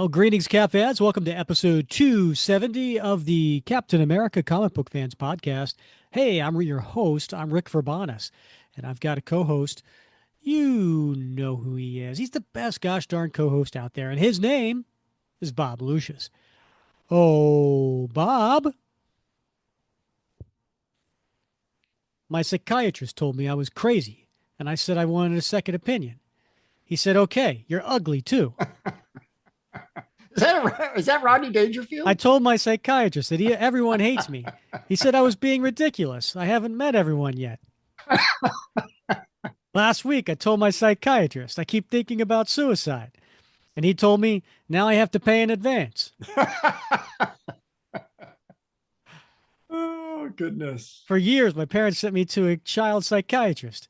Well, greetings, Cap fans. Welcome to episode 270 of the Captain America Comic Book Fans podcast. Hey, I'm your host. I'm Rick Verbanis, and I've got a co-host. You know who he is. He's the best gosh darn co-host out there, and his name is Bob Lucius. Oh, Bob, my psychiatrist told me I was crazy, and I said I wanted a second opinion. He said, okay, you're ugly too. Is that Rodney I Dangerfield? told my psychiatrist that everyone hates me. He said I was being ridiculous. I haven't met everyone yet. Last week, I told my psychiatrist I keep thinking about suicide. And he told me now I have to pay in advance. Oh, goodness. For years, my parents sent me to a child psychiatrist.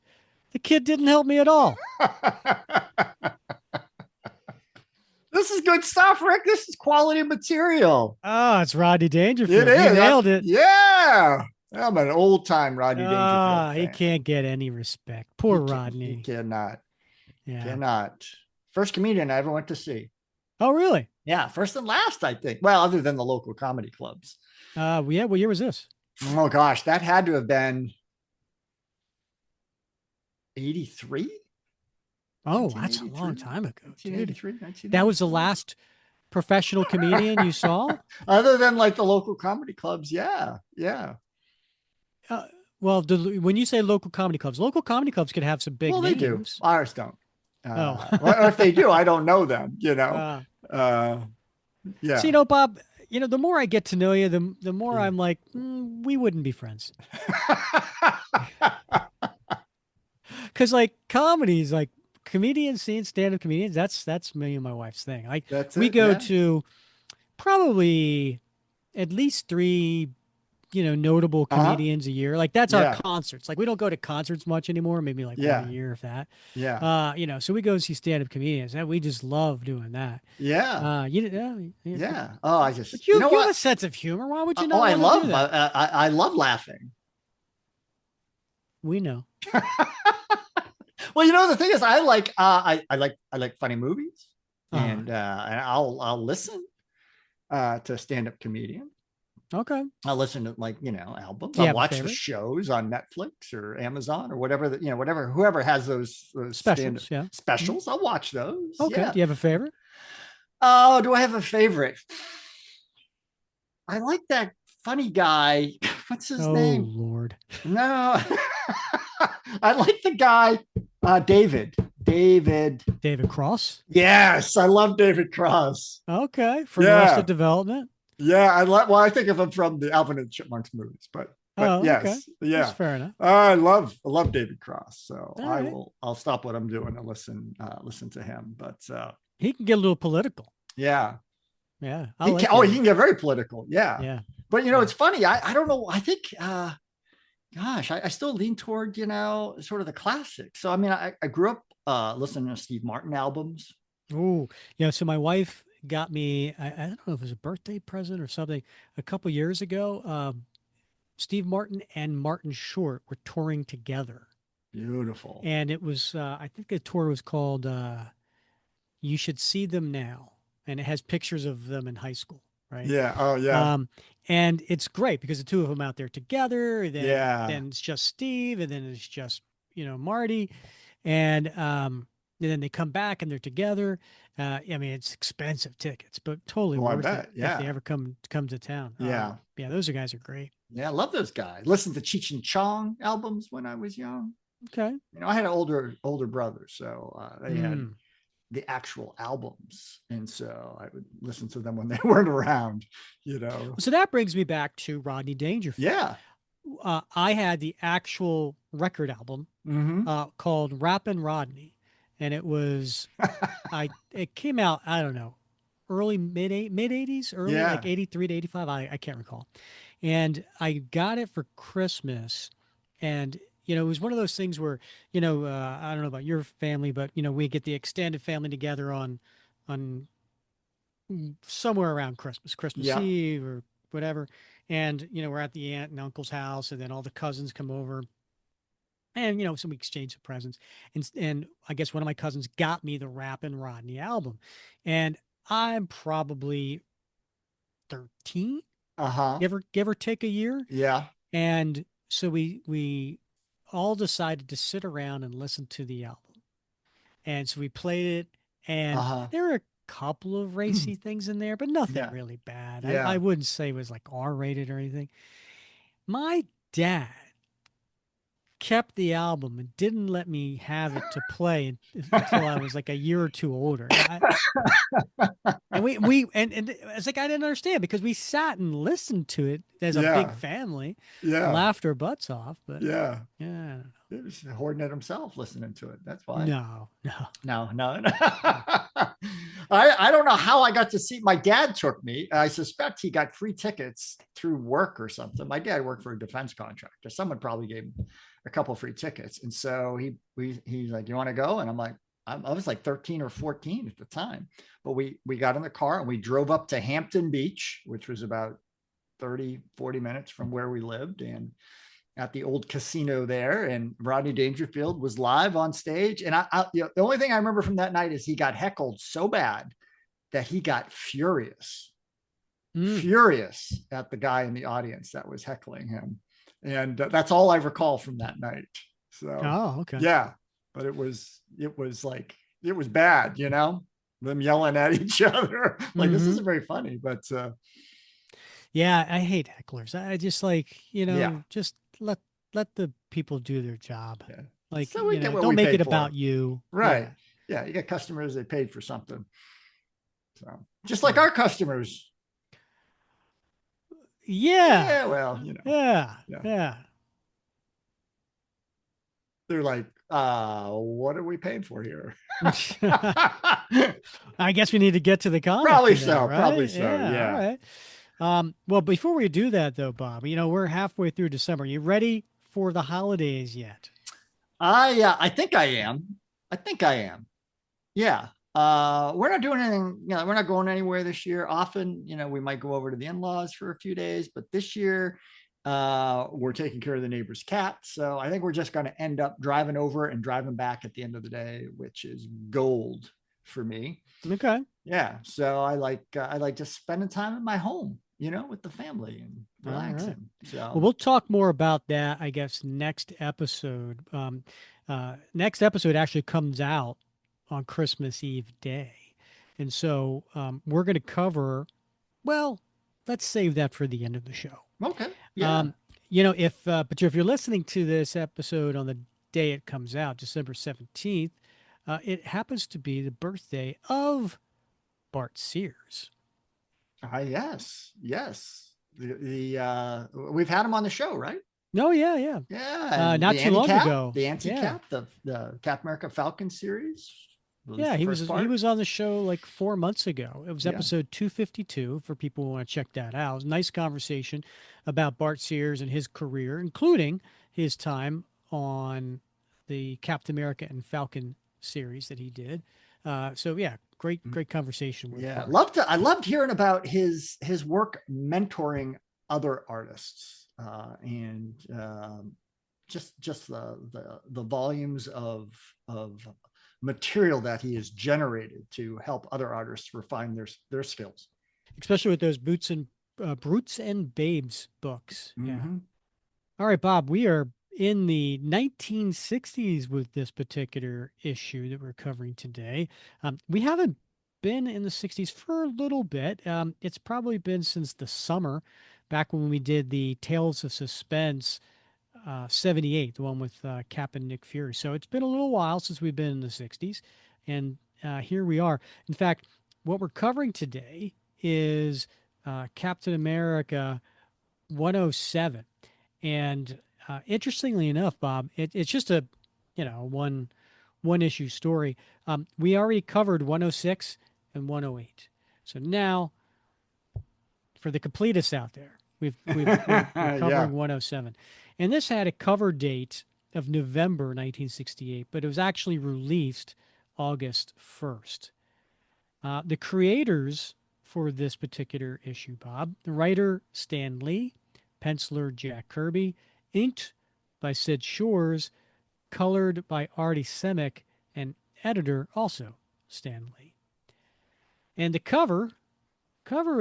The kid didn't help me at all. This is good stuff, Rick. This is quality material. Ah, it's Rodney It Dangerfield. You is. nailed it. Yeah. I'm an old time Rodney Dangerfield Ah, he fan. can't get any respect. Poor He Rodney. cannot. Yeah. Cannot. First comedian I ever went to see. Oh, really? Yeah. First and last, I think. Well, other than the local comedy clubs. Yeah. What year was this? Oh, gosh. That had to have been 83? Oh, that's a long time ago, dude. 1983, That was the last professional comedian you saw? Other than like the local comedy clubs, yeah, yeah. Uh, well, when you say local comedy clubs could have some big Well, they do. names. Ours don't. Oh, Or if they do, I don't know them. uh, Uh, so yeah. Bob, the more I get to know you, the more I'm like, we wouldn't be friends. Because like comedies, like comedians seeing stand-up comedians, that's me and my wife's thing. Like That's we it. go Yeah, to probably at least three notable uh-huh. comedians a year. Like that's our Yeah, concerts. Like we don't go to concerts much anymore, maybe like one a yeah, year if that. yeah, So we go see stand-up comedians and we just love doing that. yeah, Yeah, yeah. Oh, I just, but you you know you have a what? sense of humor. Why would you Oh, not want to do that? I love laughing. We know. Well, the thing is, I like funny movies, Uh-huh. and I'll listen to stand up comedian. Okay. I'll listen to albums. Do you I'll have a watch the favorite? shows on Netflix or Amazon or whatever whatever whoever has those stand-up Specials, yeah. Mhm. specials. I'll watch those. Okay. Yeah. Do you have a favorite? Oh, do I have a favorite? I like that funny guy. What's his Oh name? Lord. No, I like the guy, David. David. David Cross. Yes, I love David Cross. Okay. From Arrested Yeah, Development. yeah. Well, I think of him from the Alvin and Chipmunks movies, but Oh, okay. yes, That's yeah. fair enough. I love David Cross, so All right. I'll stop what I'm doing and listen to him. But He can get a little political. yeah, Yeah. I he can. like Oh, he David. can get very political. Yeah, Yeah. but Yeah. it's funny. I don't know. I think gosh, I still lean toward sort of the classics. So I mean, I grew up listening to Steve Martin albums. Ooh, yeah. So my wife got me, I don't know if it was a birthday present or something, a couple years ago. Steve Martin and Martin Short were touring together. Beautiful. And it was, I think the tour was called You Should See Them Now. And it has pictures of them in high school, right? Yeah. Oh yeah. Um, and it's great because the two of them out there together, Yeah. then it's just Steve, and then it's just, Marty. And then they come back and they're together. I mean, it's expensive tickets, but totally Oh, I worth it bet. if they Yeah. ever come to town. Yeah. Yeah, those guys are great. Yeah. I love those guys. Listen to Cheech and Chong albums when I was young. Okay. I had an older brother, so they had Mm. the actual albums, and so I would listen to them when they weren't around. You know. So that brings me back to Rodney Dangerfield. Yeah. I had the actual record album Mm-hmm. called Rappin' Rodney, and it was it came out, I don't know, early mid 80s, early like Yeah. 83 to 85. I can't recall. And I got it for Christmas. And, it was one of those things where, I don't know about your family, but, we get the extended family together on somewhere around Christmas Yeah. Eve or whatever. And, we're at the aunt and uncle's house, and then all the cousins come over. And so we exchanged some presents, and I guess one of my cousins got me the Rappin' Rodney album, and I'm probably 13, Uh-huh. give or take a year. Yeah. And so we all decided to sit around and listen to the album. And so we played it, and Uh-huh. there were a couple of racy things in there, but nothing Yeah. really bad. I Yeah. wouldn't say it was like R rated or anything. My dad kept the album and didn't let me have it to play until I was like a year or two older. And and it's like I didn't understand because we sat and listened to it as a big Yeah. family and Yeah. laughed our butts off. But Yeah. yeah, He was hoarding it himself, listening to it. That's why. no, no. No, no, no. I don't know how I got to see. My dad took me. I suspect he got free tickets through work or something. My dad worked for a defense contractor. Someone probably gave him a couple free tickets, and so he's like, "You want to go?" And I'm like, I was like 13 or 14 at the time, but we got in the car and we drove up to Hampton Beach, which was about 30-40 minutes from where we lived, and at the old casino there, and Rodney Dangerfield was live on stage. And the only thing I remember from that night is he got heckled so bad that he got Mm. furious at the guy in the audience that was heckling him, and that's all I recall from that night. So Oh, okay. yeah, but like it was bad, them yelling at each other. Like this Mm-hmm. isn't very funny, but Yeah, I hate hecklers. I just like, yeah, just let the people do their job. yeah. Like, So we get what don't we make it paid about for, you. right? Yeah. Yeah, you got customers that paid for something. So just like Yeah. our customers. Yeah. Yeah, well, Yeah. yeah. Yeah. They're like, what are we paying for here? I guess we need to get to the comic Probably now, so. Probably right? so. Yeah. All Yeah. right. Well, before we do that though, Bob, we're halfway through December. You ready for the holidays yet? I think I am. I think I am. Yeah. We're not doing anything, we're not going anywhere this year. Often, we might go over to the in-laws for a few days, but this year, we're taking care of the neighbor's cat. So I think we're just going to end up driving over and driving back at the end of the day, which is gold for me. Okay. Yeah. So I like just spending time at my home, with the family and All right. relaxing. Well, So we'll talk more about that, I guess, next episode. Next episode actually comes out on Christmas Eve day. And so we're going to cover, well, let's save that for the end of the show. okay. Yeah. Um, if you're listening to this episode on the day it comes out, December 17th, it happens to be the birthday of Bart Sears. Yes. Yes. The we've had him on the show, right? Oh, yeah, yeah. Yeah, and Not too long ago. the Yeah. anti-cap, the Cap America Falcon series, at least Yeah, the he first was he part. was on the show like 4 months ago. It was Yeah. episode 252 for people who want to check that out. It was a nice conversation about Bart Sears and his career, including his time on the Captain America and Falcon series that he did. So yeah, great conversation with Yeah, Bart. I loved hearing about his work mentoring other artists, and just the volumes of material that he has generated to help other artists refine their skills. Especially with those Brutes and Babes books. Yeah. Mm-hmm. All right, Bob, we are in the 1960s with this particular issue that we're covering today. We haven't been in the 60s for a little bit. It's probably been since the summer, back when we did the Tales of Suspense 78, the one with Cap and Nick Fury. So it's been a little while since we've been in the 60s. And here we are. In fact, what we're covering today is Captain America 107. And interestingly enough, Bob, it's just a one issue story. We already covered 106 and 108. So now, for the completists out there, we're Yeah. covering 107, and this had a cover date of November 1968, but it was actually released August 1st. The creators for this particular issue, Bob, the writer Stan Lee, penciler Jack Kirby, inked by Sid Shores, colored by Artie Semick, and editor also Stan Lee. And the cover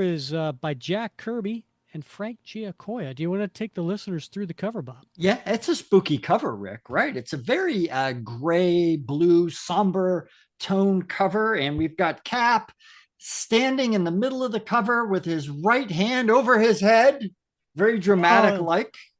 is by Jack Kirby and Frank Giacoya. Do you want to take the listeners through the cover, Bob? Yeah, it's a spooky cover, Rick, right? It's a very gray, blue, somber tone cover. And we've got Cap standing in the middle of the cover with his right hand over his head, very dramatic Oh,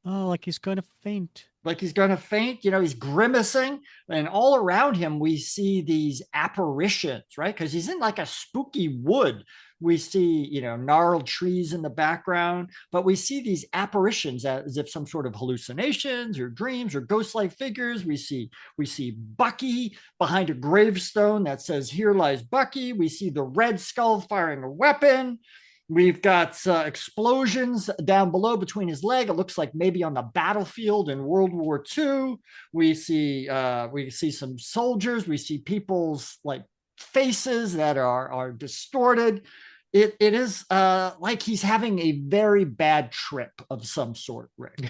oh, like he's going to faint. like he's going to faint. He's grimacing. And all around him, we see these apparitions, right? Because he's in like a spooky wood. We see, gnarled trees in the background, but we see these apparitions as if some sort of hallucinations or dreams or ghost-like figures. We see Bucky behind a gravestone that says, "Here lies Bucky." We see the Red Skull firing a weapon. We've got explosions down below between his leg. It looks like maybe on the battlefield in World War II. We see some soldiers. We see people's like faces that are distorted. It is like he's having a very bad trip of some sort, Rick.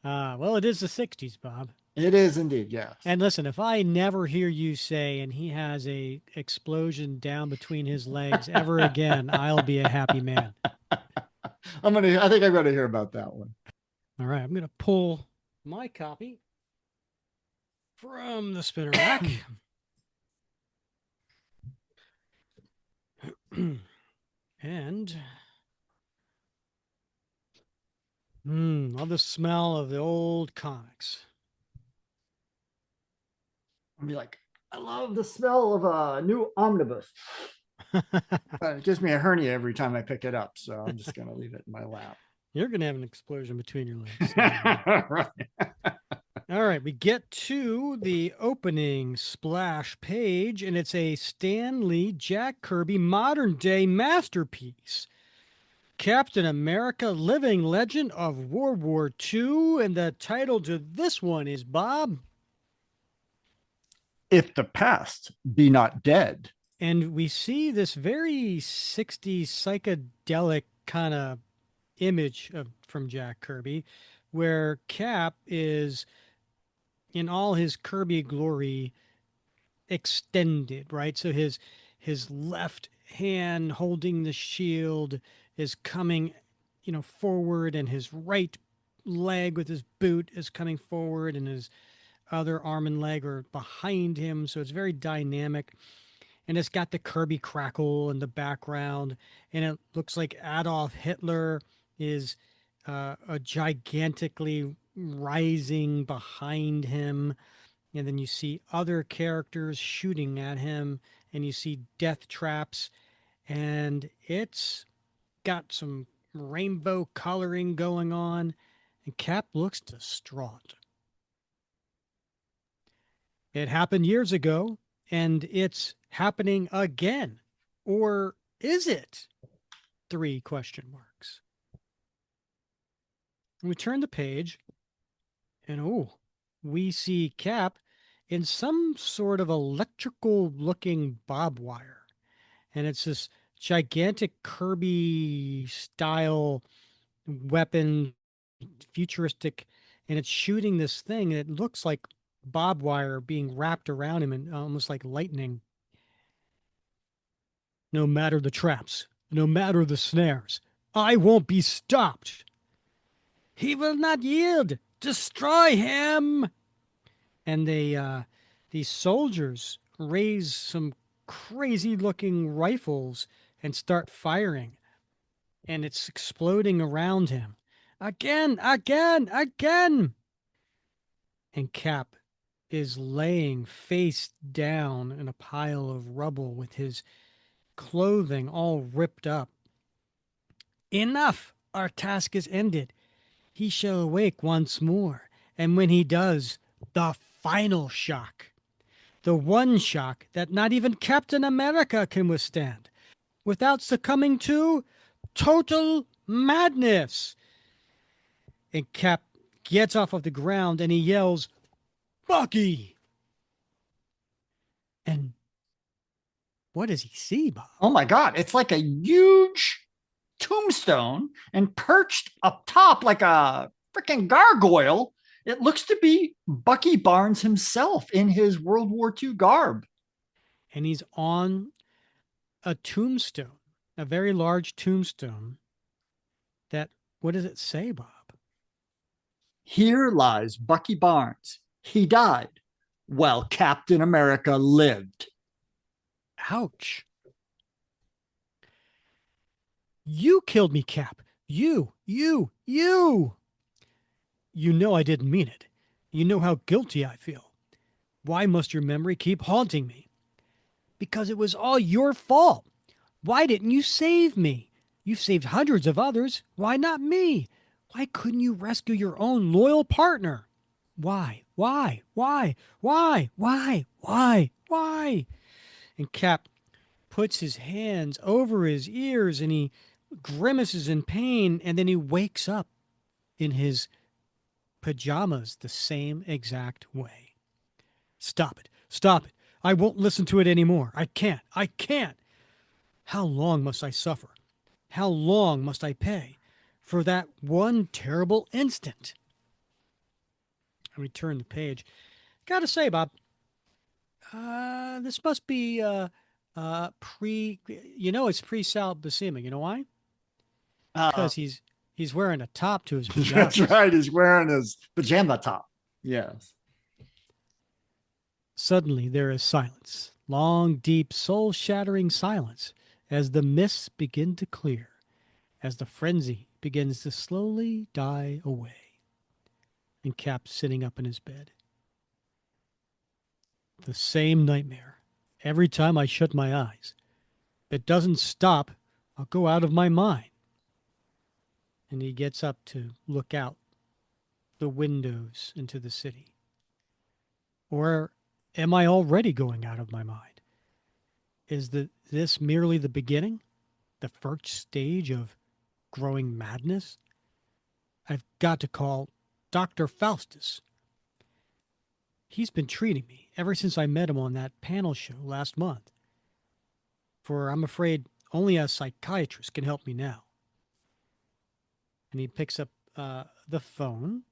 Well, it is the 60s, Bob. It is indeed, yes. And listen, if I never hear you say, and he has a explosion down between his legs ever again, I'll be a happy man. I think I'm gonna hear about that one. All right, I'm going to pull my copy from the spinner rack. And love the smell of the old comics. I'll be like, I love the smell of a new omnibus. It gives me a hernia every time I pick it up, so I'm just gonna leave it in my lap. You're going to have an explosion between your legs. Right. All right, we get to the opening splash page, and it's a Stan Lee, Jack Kirby modern day masterpiece. Captain America, Living Legend of World War II. And the title to this one is, Bob. If the past be not dead. And we see this very 60s psychedelic kind of image from Jack Kirby, where Cap is in all his Kirby glory extended, right? So his left hand holding the shield is coming, forward, and his right leg with his boot is coming forward, and his other arm and leg are behind him. So it's very dynamic. And it's got the Kirby crackle in the background, and it looks like Adolf Hitler is a gigantically rising behind him. And then you see other characters shooting at him, and you see death traps, and it's got some rainbow coloring going on, and Cap looks distraught. It happened years ago, and it's happening again. Or is it? 3 question marks. And we turn the page, and we see Cap in some sort of electrical looking bob wire. And it's this gigantic Kirby style weapon, futuristic, and it's shooting this thing, and it looks like barbed wire being wrapped around him and almost like lightning. No matter the traps, no matter the snares, I won't be stopped. He will not yield. Destroy him. And these soldiers raise some crazy looking rifles and start firing. And it's exploding around him. Again, again, again. And Cap is laying face down in a pile of rubble with his clothing all ripped up. Enough! Our task is ended. He shall awake once more. And when he does, the final shock. The one shock that not even Captain America can withstand. Without succumbing to total madness. And Cap gets off of the ground and he yells, Bucky! And what does he see, Bob? Oh my God. It's like a huge tombstone, and perched up top like a freaking gargoyle, it looks to be Bucky Barnes himself in his World War II garb. And he's on a tombstone, a very large tombstone that, what does it say, Bob? Here lies Bucky Barnes. He died while Captain America lived. Ouch. You killed me, Cap. You. You know I didn't mean it. You know how guilty I feel. Why must your memory keep haunting me? Because it was all your fault. Why didn't you save me? You've saved hundreds of others. Why not me? Why couldn't you rescue your own loyal partner? Why? And Cap puts his hands over his ears and he grimaces in pain, and then he wakes up in his pajamas the same exact way. Stop it. Stop it. I won't listen to it anymore. I can't. I can't. How long must I suffer? How long must I pay for that one terrible instant? I return the page. Gotta say, Bob, this must be it's pre-Sal Buscema. You know why? Uh, Because he's wearing a top to his that's pajamas. right. He's wearing his pajama top. Yes. Suddenly there is silence, long, deep, soul-shattering silence, as the mists begin to clear, as the frenzy begins to slowly die away. And Cap's sitting up in his bed. The same nightmare. Every time I shut my eyes. It doesn't stop. I'll go out of my mind. And he gets up to look out the windows into the city. Or am I already going out of my mind? Is this merely the beginning? The first stage of growing madness? I've got to call Doctor Faustus. He's been treating me ever since I met him on that panel show last month. For I'm afraid only a psychiatrist can help me now. And he picks up the phone.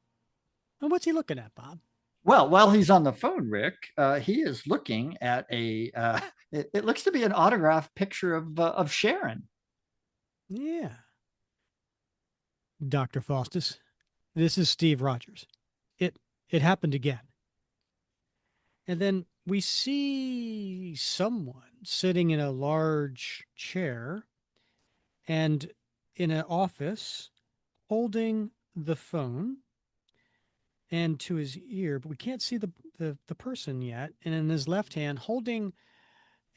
And what's he looking at, Bob? Well, while he's on the phone, Rick, he is looking at it looks to be an autographed picture of Sharon. Yeah. Dr. Faustus, this is Steve Rogers. It it happened again. And then we see someone sitting in a large chair and in an office holding the phone and to his ear, but we can't see the person yet. And in his left hand, holding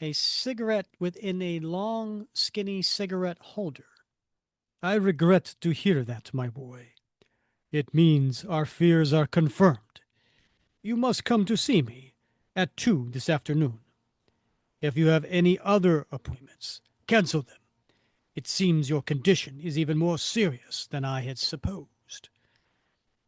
a cigarette within a long, skinny cigarette holder. I regret to hear that, my boy. It means our fears are confirmed. You must come to see me at 2 this afternoon. If you have any other appointments, cancel them. It seems your condition is even more serious than I had supposed.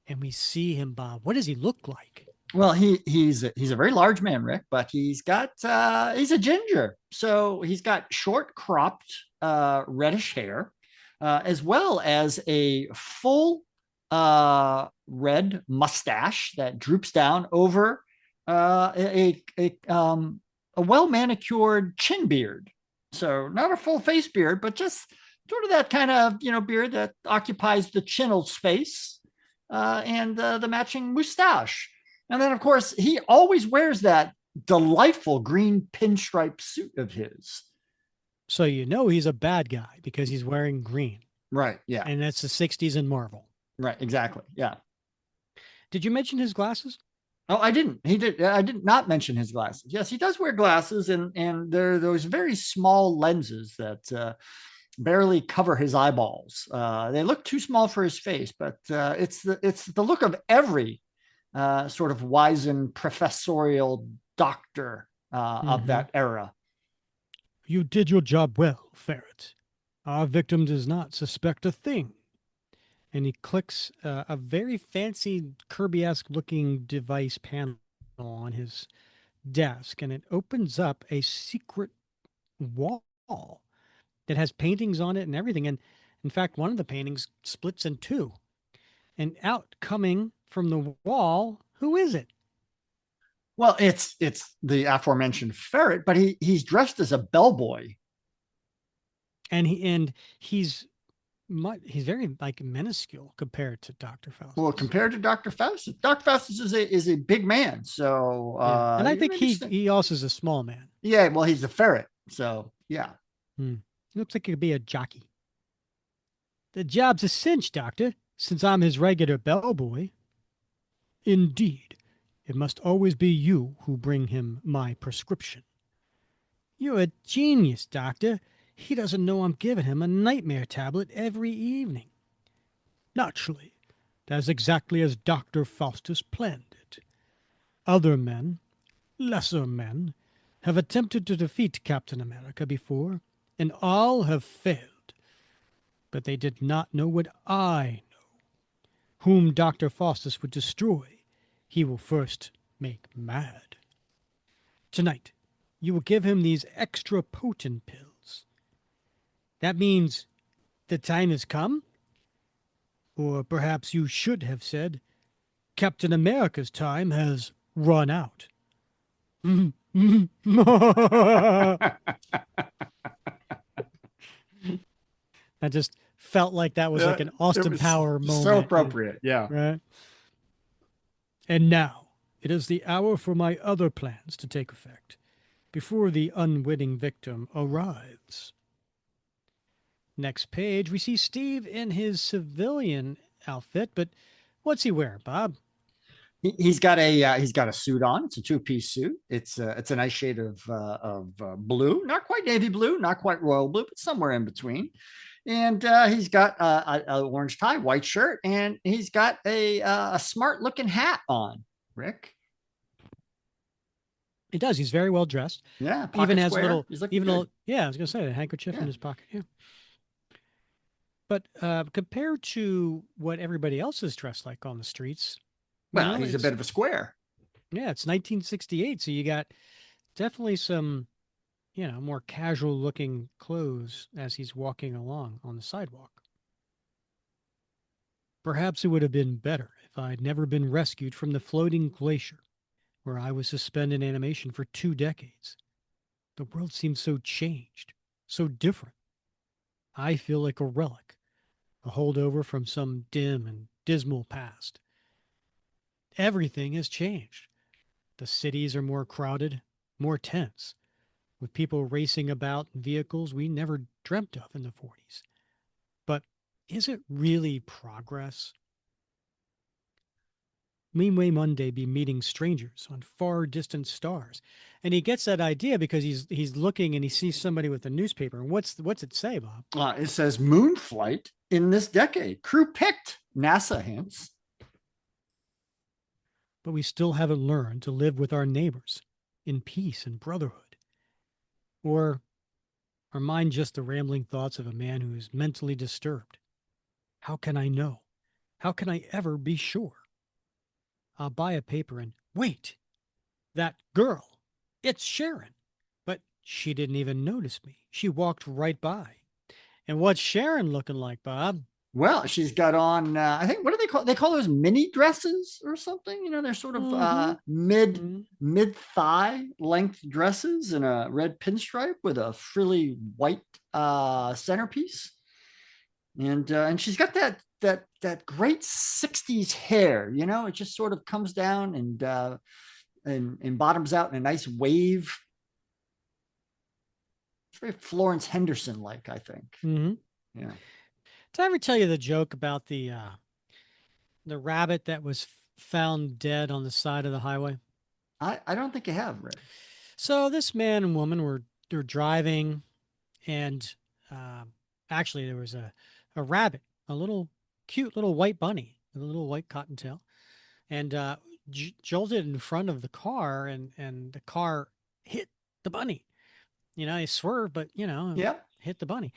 And we see him, Bob. What does he look like? Well, he's a very large man, Rick, but he's a ginger, so he's got short cropped reddish hair, as well as a full red mustache that droops down over a well manicured chin beard. So not a full face beard, but just sort of that kind of beard that occupies the chinnel space, and the matching mustache. And then, of course, he always wears that delightful green pinstripe suit of his. So you know he's a bad guy because he's wearing green. Right. Yeah. And that's the 60s in Marvel. Right. Exactly. Yeah. Did you mention his glasses? Oh, I didn't. He did. I did not mention his glasses. Yes, he does wear glasses, and they're those very small lenses that barely cover his eyeballs. They look too small for his face, but it's the look of every sort of wizened professorial doctor of Mm-hmm. that era. You did your job well, Ferret. Our victim does not suspect a thing. And he clicks a very fancy Kirby-esque looking device panel on his desk, and it opens up a secret wall that has paintings on it and everything. And in fact, one of the paintings splits in two. And out coming from the wall, who is it? Well, it's the aforementioned ferret, but he's dressed as a bellboy. and he's he's very like minuscule compared to Doctor Well, Faustus. compared to Dr. Faustus is a big man. So Yeah, and I think maybe he also is a small man. yeah, well, he's a ferret. So yeah. Hmm. He looks like he could be a jockey. The job's a cinch, Doctor, since I'm his regular bellboy. Indeed, it must always be you who bring him my prescription. You're a genius, Doctor. He doesn't know I'm giving him a nightmare tablet every evening. Naturally, that's exactly as Dr. Faustus planned it. Other men, lesser men, have attempted to defeat Captain America before, and all have failed. But they did not know what I know. Whom Dr. Faustus would destroy, he will first make mad. Tonight, you will give him these extra potent pills. That means the time has come? Or perhaps you should have said, Captain America's time has run out. I just felt like that was like an It Austin was Power so moment, appropriate. Yeah. right? And now it is the hour for my other plans to take effect before the unwitting victim arrives. Next page, we see Steve in his civilian outfit, but what's he wearing, Bob? He's got a suit on. It's a two-piece suit. It's a nice shade of blue, not quite navy blue, not quite royal blue, but somewhere in between. And he's got a orange tie, white shirt, and he's got a smart looking hat on. Rick, He does. He's very well dressed. yeah, Even pocket has a square. little, He's looking even a good. little, yeah, I was gonna say a handkerchief in Yeah. his pocket. Yeah. But compared to what everybody else is dressed like on the streets, Well, he's a it's bit of a square. yeah, it's 1968, so you got definitely some more casual looking clothes as he's walking along on the sidewalk. Perhaps it would have been better if I'd never been rescued from the floating glacier where I was suspended in animation for 2 decades. The world seems so changed, so different. I feel like a relic, a holdover from some dim and dismal past. Everything has changed. The cities are more crowded, more tense, with people racing about in vehicles we never dreamt of in the 40s. But is it really progress? We may one day be meeting strangers on far distant stars. And he gets that idea because he's looking and he sees somebody with a newspaper. And what's it say, Bob? It says moon flight in this decade. Crew picked. NASA hints. But we still haven't learned to live with our neighbors in peace and brotherhood. Or are mine just the rambling thoughts of a man who is mentally disturbed? How can I know? How can I ever be sure? I'll buy a paper and wait, that girl, it's Sharon. But she didn't even notice me. She walked right by. And what's Sharon looking like, Bob? Well, she's got on. I think what do they call? They call those mini dresses or something. You know, they're sort of Mm-hmm. mid thigh length dresses in a red pinstripe with a frilly white centerpiece, and she's got that great '60s hair. You know, it just sort of comes down and bottoms out in a nice wave. It's very Florence Henderson like, I think. Mm-hmm. Yeah. Did I ever tell you the joke about the rabbit that was found dead on the side of the highway? I don't think you have, Rick. So this man and woman were driving, and uh, actually there was a rabbit, a little cute little white bunny, with a little white cottontail, and jolted in front of the car, and the car hit the bunny. He swerved, but Yep. hit the bunny.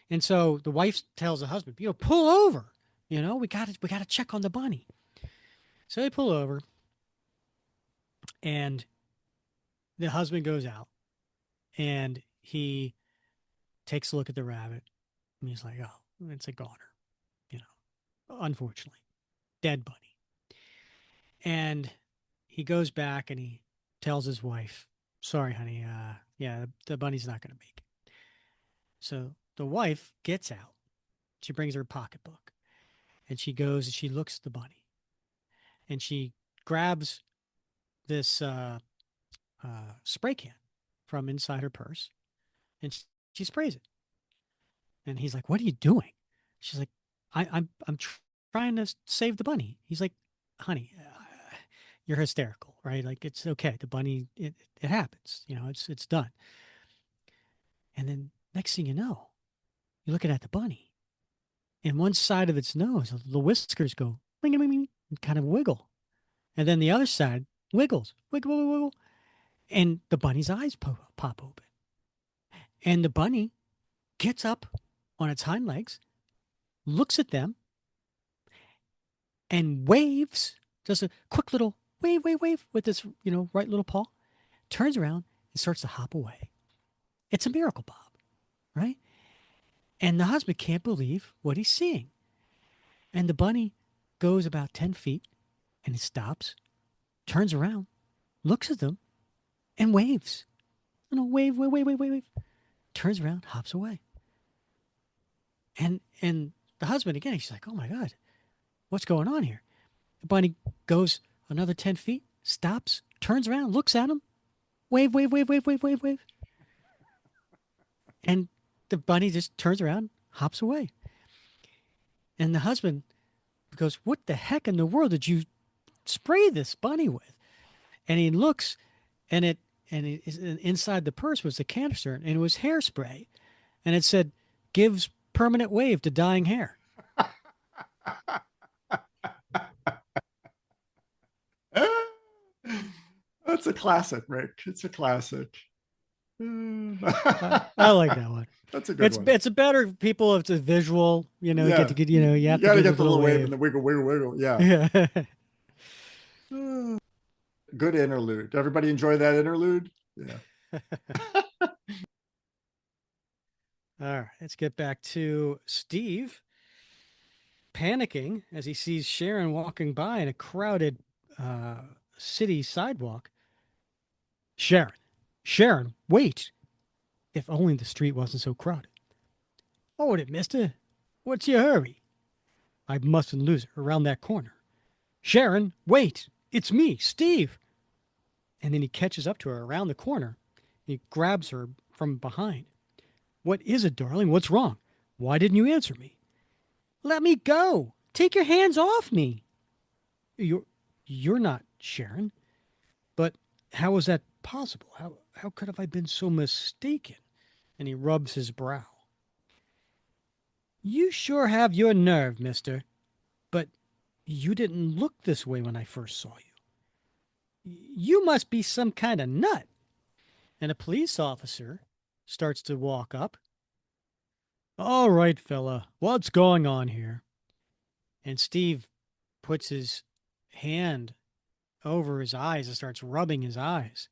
And so the wife tells the husband, pull over. We got to check on the bunny. So they pull over, and the husband goes out, and he takes a look at the rabbit, and he's like, "Oh, it's a goner, you unfortunately, dead bunny." And he goes back and he tells his wife, "Sorry, honey. Yeah, the bunny's not going to make it." So the wife gets out. She brings her pocketbook and she goes and she looks at the bunny and she grabs this spray can from inside her purse and she sprays it. And he's like, "What are you doing?" She's like, I'm trying to save the bunny." He's like, "Honey, you're hysterical, right? Like it's okay. The bunny, it happens. You know, it's done." And then next thing you know, you're looking at the bunny, and one side of its nose, the whiskers go bing, bing, bing, and kind of wiggle, and then the other side wiggles, wiggle, wiggle, wiggle, and the bunny's eyes pop open, and the bunny gets up on its hind legs, looks at them, and waves, does a quick little wave, wave, wave with this, right little paw, turns around and starts to hop away. It's a miracle, Bob, right? And the husband can't believe what he's seeing. And the bunny goes about 10 feet and it stops, turns around, looks at them, and waves. Wave, wave, wave, wave, wave, wave. Turns around, hops away. And the husband, again, he's like, "Oh my God, what's going on here?" The bunny goes another 10 feet, stops, turns around, looks at him, wave, wave, wave, wave, wave, wave, wave. And the bunny just turns around, hops away. And the husband goes, "What the heck in the world did you spray this bunny with?" And he looks, and inside the purse was the canister, and it was hairspray, and it said, "Gives permanent wave to dying hair." That's a classic, Rick. It's a classic. I like that one. That's a good one. It's a better people if it's a visual. You get Yeah. to get you You have to got to give a get the little little wave wave. and the wiggle, wiggle, wiggle. Yeah. Yeah. Good interlude. Everybody enjoy that interlude? Yeah. All right, let's get back to Steve panicking as he sees Sharon walking by in a crowded uh, city sidewalk. Sharon, Sharon, wait! If only the street wasn't so crowded. Hold it, mister. What's your hurry? I mustn't lose her around that corner. Sharon, wait! It's me, Steve! And then he catches up to her around the corner. He grabs her from behind. What is it, darling? What's wrong? Why didn't you answer me? Let me go! Take your hands off me! You're you're not Sharon. But how was that possible? How could have I been so mistaken? And he rubs his brow. You sure have your nerve, mister. But you didn't look this way when I first saw you. You must be some kind of nut. And a police officer starts to walk up. All right, fella, what's going on here? And Steve puts his hand over his eyes and starts rubbing his eyes.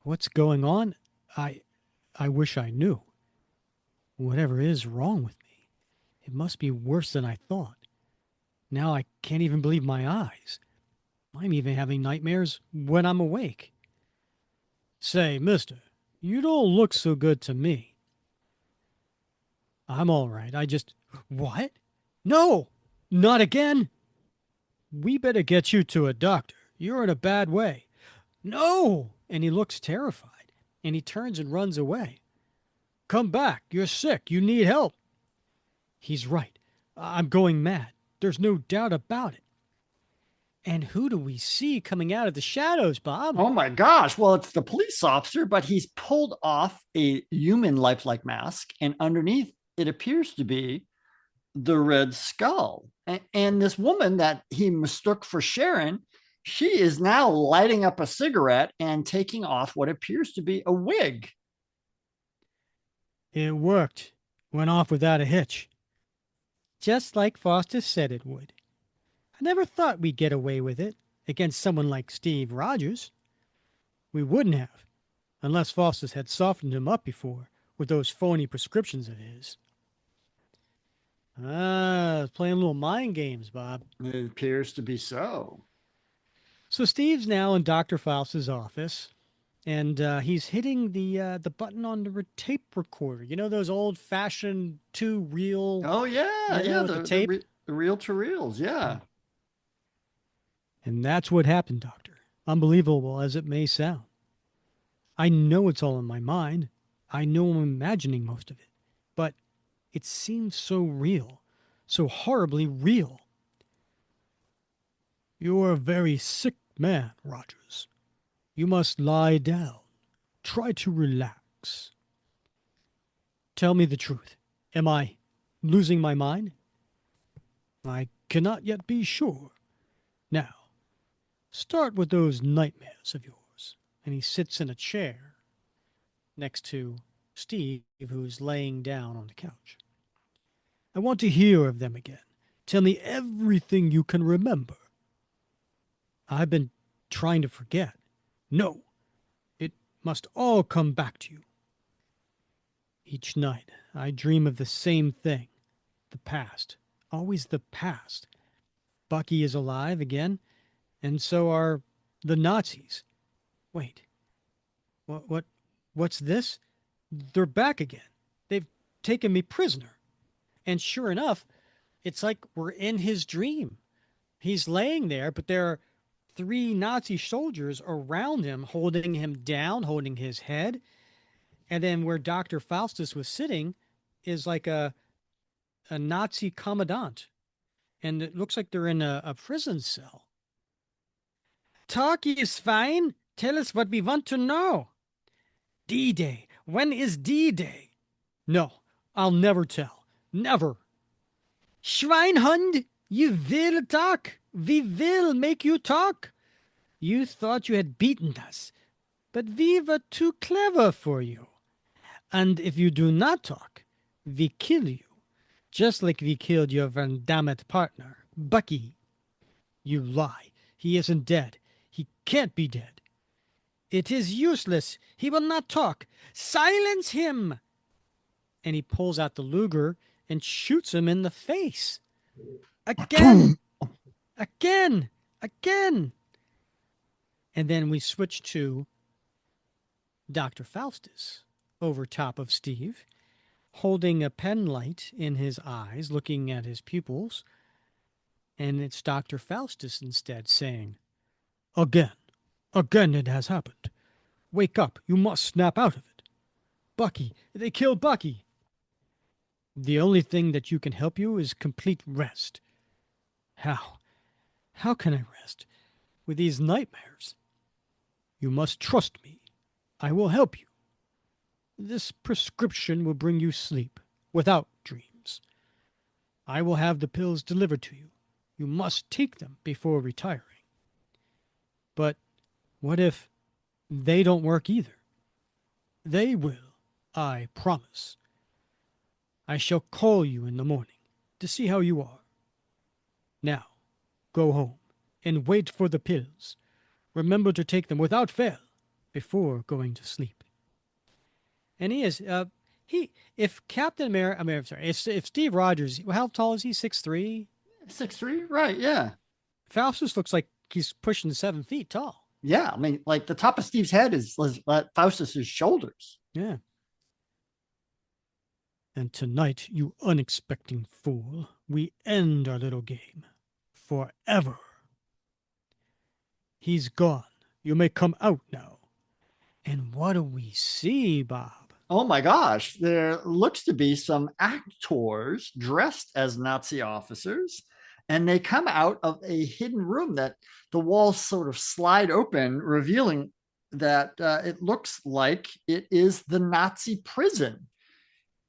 What's going on? I I wish I knew. Whatever is wrong with me, it must be worse than I thought. Now I can't even believe my eyes. I'm even having nightmares when I'm awake. Say, mister, you don't look so good to me. I'm all right. I just. What? No! Not again! We better get you to a doctor. You're in a bad way. No! And he looks terrified, and he turns and runs away. Come back. You're sick. You need help. He's right. I'm going mad. There's no doubt about it. And who do we see coming out of the shadows, Bob? Oh my gosh. Well, it's the police officer, but he's pulled off a human lifelike mask, and underneath it appears to be the Red Skull. And this woman that he mistook for Sharon, she is now lighting up a cigarette and taking off what appears to be a wig. It worked. Went off without a hitch. Just like Faustus said it would. I never thought we'd get away with it against someone like Steve Rogers. We wouldn't have, unless Faustus had softened him up before with those phony prescriptions of his. Ah, playing little mind games, Bob. It appears to be so. So Steve's now in Dr. Faustus' office, and he's hitting the button on the tape recorder. You know those old fashioned two reel, Oh yeah, yeah, with the tape. the reel to reels, Yeah. yeah. And that's what happened, Doctor. Unbelievable as it may sound. I know it's all in my mind. I know I'm imagining most of it, but it seems so real, so horribly real. You're a very sick man, Rogers. You must lie down. Try to relax. Tell me the truth. Am I losing my mind? I cannot yet be sure. Now, start with those nightmares of yours. And he sits in a chair next to Steve, who's laying down on the couch. I want to hear of them again. Tell me everything you can remember. I've been trying to forget. No, it must all come back to you. Each night, I dream of the same thing, the past. Always the past. Bucky is alive again, and so are the Nazis. Wait, what, what, what's this? They're back again. They've taken me prisoner. And sure enough, it's like we're in his dream. He's laying there, but there are three Nazi soldiers around him, holding him down, holding his head. And then where Doctor Faustus was sitting is like a Nazi commandant. And it looks like they're in a prison cell. Talk is fine. Tell us what we want to know. D-Day. When is D-Day? No, I'll never tell. Never. Schweinhund, you will talk. We will make you talk. You thought you had beaten us, but we were too clever for you. And if you do not talk, we kill you, just like we killed your Van Damme partner, Bucky. You lie. He isn't dead. He can't be dead. It is useless. He will not talk. Silence him! And he pulls out the Luger and shoots him in the face. Again! Again! Again! And then we switch to Dr. Faustus over top of Steve, holding a pen light in his eyes, looking at his pupils. And it's Dr. Faustus instead saying, Again, again it has happened. Wake up, you must snap out of it. Bucky, they killed Bucky. The only thing that you can help you is complete rest. How? How can I rest with these nightmares? You must trust me. I will help you. This prescription will bring you sleep without dreams. I will have the pills delivered to you. You must take them before retiring. But what if they don't work either? They will, I promise. I shall call you in the morning to see how you are. Now, go home and wait for the pills. Remember to take them without fail before going to sleep. And he is, if Captain America, I'm sorry, if Steve Rogers, how tall is he? 6'3"? 6'3", right? Yeah, Faustus looks like he's pushing 7 feet tall. yeah. I mean, like the top of Steve's head is Faustus's shoulders. Yeah. And tonight, you unexpecting fool, we end our little game. Forever. He's gone. You may come out now. And what do we see, Bob? Oh my gosh, there looks to be some actors dressed as Nazi officers, and they come out of a hidden room that the walls sort of slide open, revealing that it looks like it is the Nazi prison.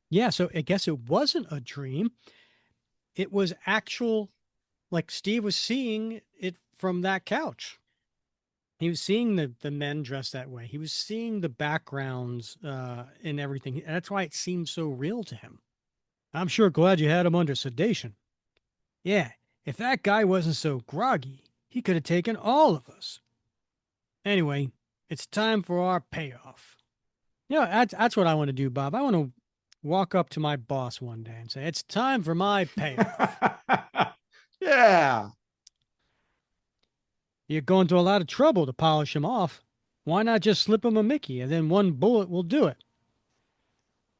Yeah, so I guess it wasn't a dream. It was actual, like Steve was seeing it from that couch. He was seeing the men dressed that way. He was seeing the backgrounds and everything. That's why it seemed so real to him. I'm sure glad you had him under sedation. Yeah, if that guy wasn't so groggy, he could have taken all of us. Anyway, it's time for our payoff. You know, that's what I want to do, Bob. I want to walk up to my boss one day and say, it's time for my payoff. Yeah. You're going to a lot of trouble to polish him off. Why not just slip him a Mickey and then one bullet will do it?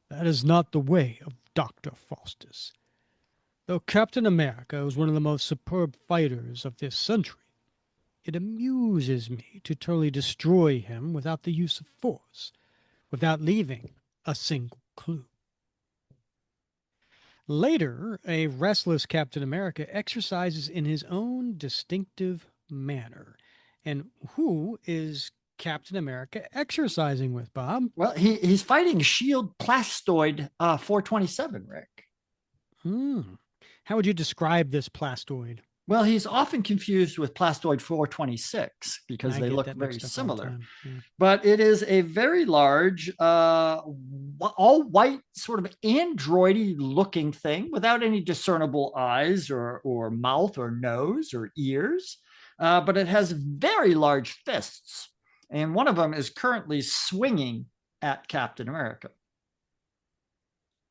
That is not the way of Doctor Faustus. Though Captain America is one of the most superb fighters of this century, it amuses me to totally destroy him without the use of force, without leaving a single clue. Later, a restless Captain America exercises in his own distinctive manner. And who is Captain America exercising with, Bob? Well, he's fighting Shield Plastoid 427, Rick. Hmm. How would you describe this plastoid? Well, he's often confused with Plastoid 426 because I they get look that very mixed up all the similar. time. Yeah. But it is a very large, all white, sort of androidy looking thing without any discernible eyes or mouth or nose or ears. But it has very large fists. And one of them is currently swinging at Captain America.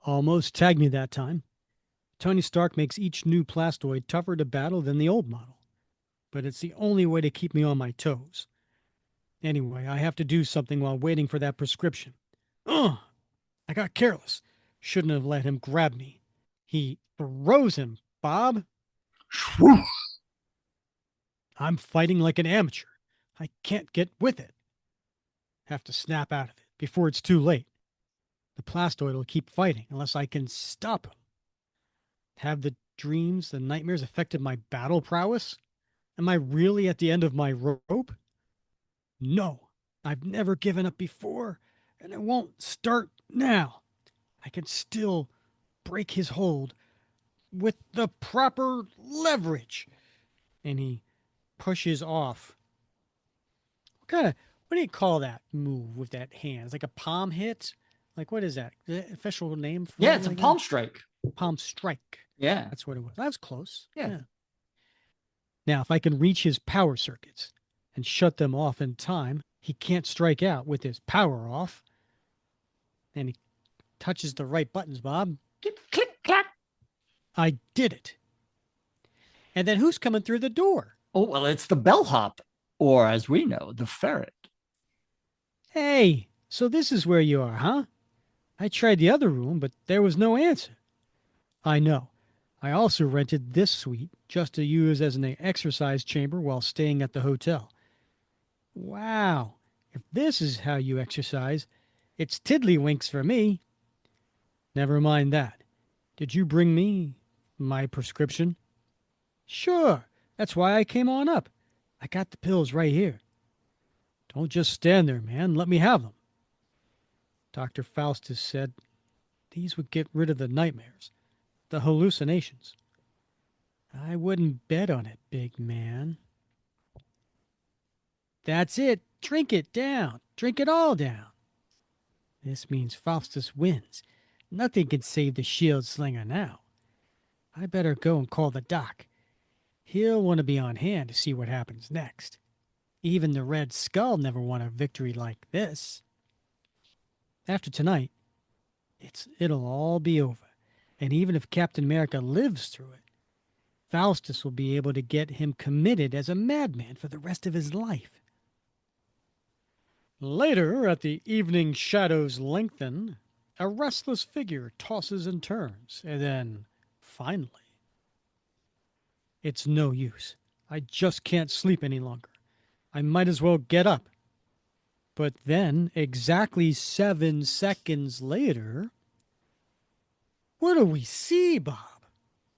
Almost tagged me that time. Tony Stark makes each new plastoid tougher to battle than the old model, but it's the only way to keep me on my toes. Anyway, I have to do something while waiting for that prescription. Ugh! I got careless. Shouldn't have let him grab me. He throws him, Bob. I'm fighting like an amateur. I can't get with it. Have to snap out of it before it's too late. The plastoid will keep fighting unless I can stop him. Have the dreams, the nightmares affected my battle prowess? Am I really at the end of my rope? No, I've never given up before, and I won't start now. I can still break his hold with the proper leverage. And he pushes off. What do you call that move with that hand? It's like a palm hit? Like, what is that? The official name for Yeah, it? it's a Like palm strike. palm strike. Yeah. That's what it was. That was close. Yeah. Now, if I can reach his power circuits and shut them off in time, he can't strike out with his power off. And he touches the right buttons, Bob. Click, click, clack. I did it. And then who's coming through the door? Oh, well, it's the bellhop, or as we know, the ferret. Hey, so this is where you are, huh? I tried the other room, but there was no answer. I know. I also rented this suite just to use as an exercise chamber while staying at the hotel. Wow. If this is how you exercise, it's tiddlywinks for me. Never mind that. Did you bring me my prescription? Sure. That's why I came on up. I got the pills right here. Don't just stand there, man. Let me have them. Dr. Faustus said these would get rid of the nightmares, the hallucinations. I wouldn't bet on it, big man. That's it. Drink it down. Drink it all down. This means Faustus wins. Nothing can save the shield slinger now. I better go and call the doc. He'll want to be on hand to see what happens next. Even the Red Skull never won a victory like this. After tonight, it'll all be over. And even if Captain America lives through it, Faustus will be able to get him committed as a madman for the rest of his life. Later, at the evening shadows lengthen, a restless figure tosses and turns, and then, finally, it's no use. I just can't sleep any longer. I might as well get up. But then, exactly 7 seconds later, what do we see, Bob?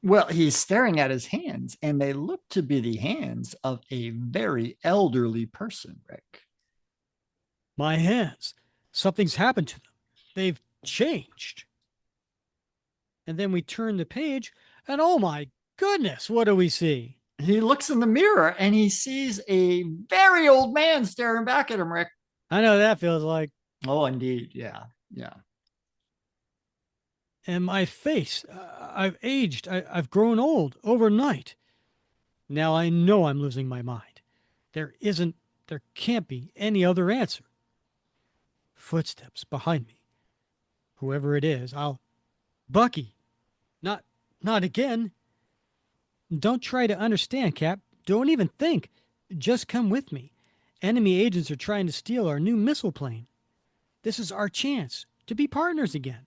Well, he's staring at his hands, and they look to be the hands of a very elderly person, Rick. My hands. Something's happened to them. They've changed. And then we turn the page, and oh my goodness, what do we see? He looks in the mirror and he sees a very old man staring back at him, Rick. I know that feels like. Oh, indeed. Yeah. Yeah. And my face, I've aged. I've grown old overnight. Now I know I'm losing my mind. There can't be any other answer. Footsteps behind me. Whoever it is, Bucky! Not again! Don't try to understand, Cap. Don't even think. Just come with me. Enemy agents are trying to steal our new missile plane. This is our chance to be partners again.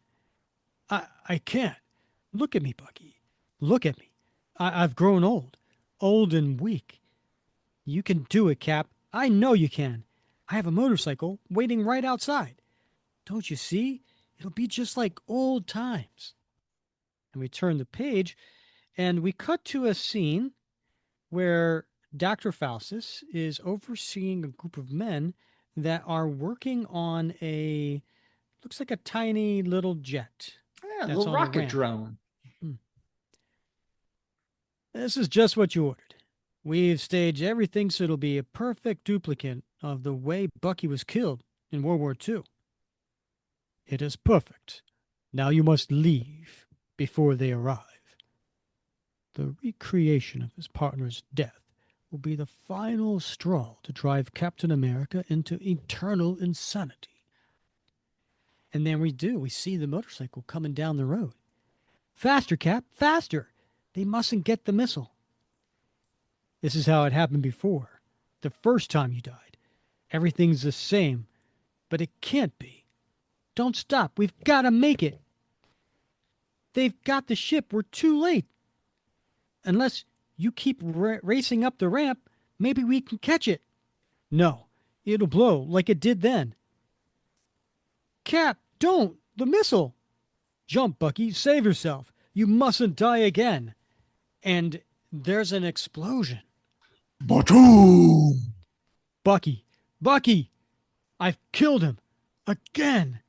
I can't. Look at me, Bucky. Look at me. I've grown old. Old and weak. You can do it, Cap. I know you can. I have a motorcycle waiting right outside. Don't you see? It'll be just like old times. And we turn the page and we cut to a scene where Doctor Faustus is overseeing a group of men that are working on a looks like a tiny little jet Yeah, a that's little on a rocket ramp. drone. Hmm. This is just what you ordered. We've staged everything so it'll be a perfect duplicate of the way Bucky was killed in World War II. It is perfect. Now you must leave before they arrive. The recreation of his partner's death will be the final straw to drive Captain America into eternal insanity. And then we see the motorcycle coming down the road. Faster, Cap, faster! They mustn't get the missile. This is how it happened before. The first time you died. Everything's the same, but it can't be. Don't stop. We've got to make it. They've got the ship. We're too late. Unless you keep racing up the ramp, maybe we can catch it. No, it'll blow like it did then. Cap, don't! The missile! Jump, Bucky. Save yourself. You mustn't die again. And there's an explosion. Batum! Bucky! Bucky! I've killed him! Again!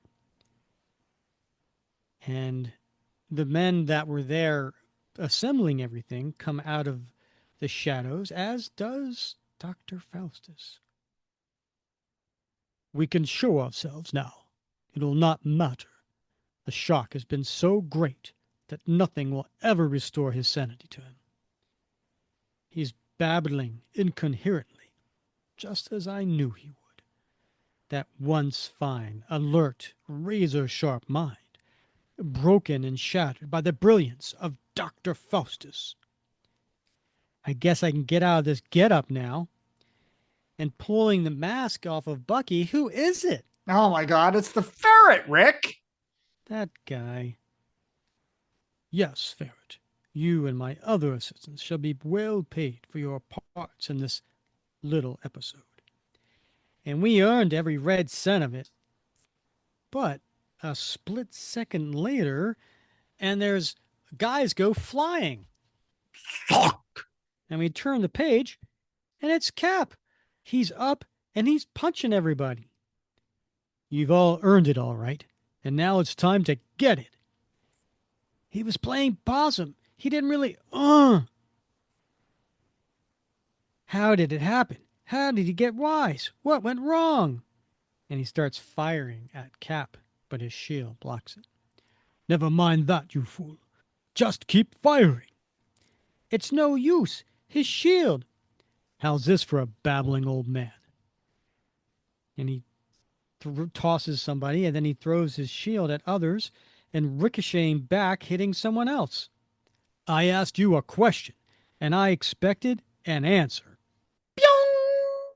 And the men that were there assembling everything come out of the shadows, as does Doctor Faustus. We can show ourselves now. It'll not matter. The shock has been so great that nothing will ever restore his sanity to him. He's babbling incoherently, just as I knew he would. That once fine, alert, razor-sharp mind, broken and shattered by the brilliance of Doctor Faustus. I guess I can get out of this get-up now. And pulling the mask off of Bucky, who is it? Oh my God, it's the ferret, Rick. That guy. Yes, Ferret. You and my other assistants shall be well paid for your parts in this little episode. And we earned every red cent of it. But a split second later, and there's guys go flying. Fuck. And we turn the page, and it's Cap. He's up and he's punching everybody. You've all earned it, all right. And now it's time to get it. He was playing possum. He didn't really, How did it happen? How did he get wise? What went wrong? And he starts firing at Cap, but his shield blocks it. Never mind that, you fool. Just keep firing. It's no use. His shield. How's this for a babbling old man? And he tosses somebody, and then he throws his shield at others and ricocheting back, hitting someone else. I asked you a question, and I expected an answer. Pyong!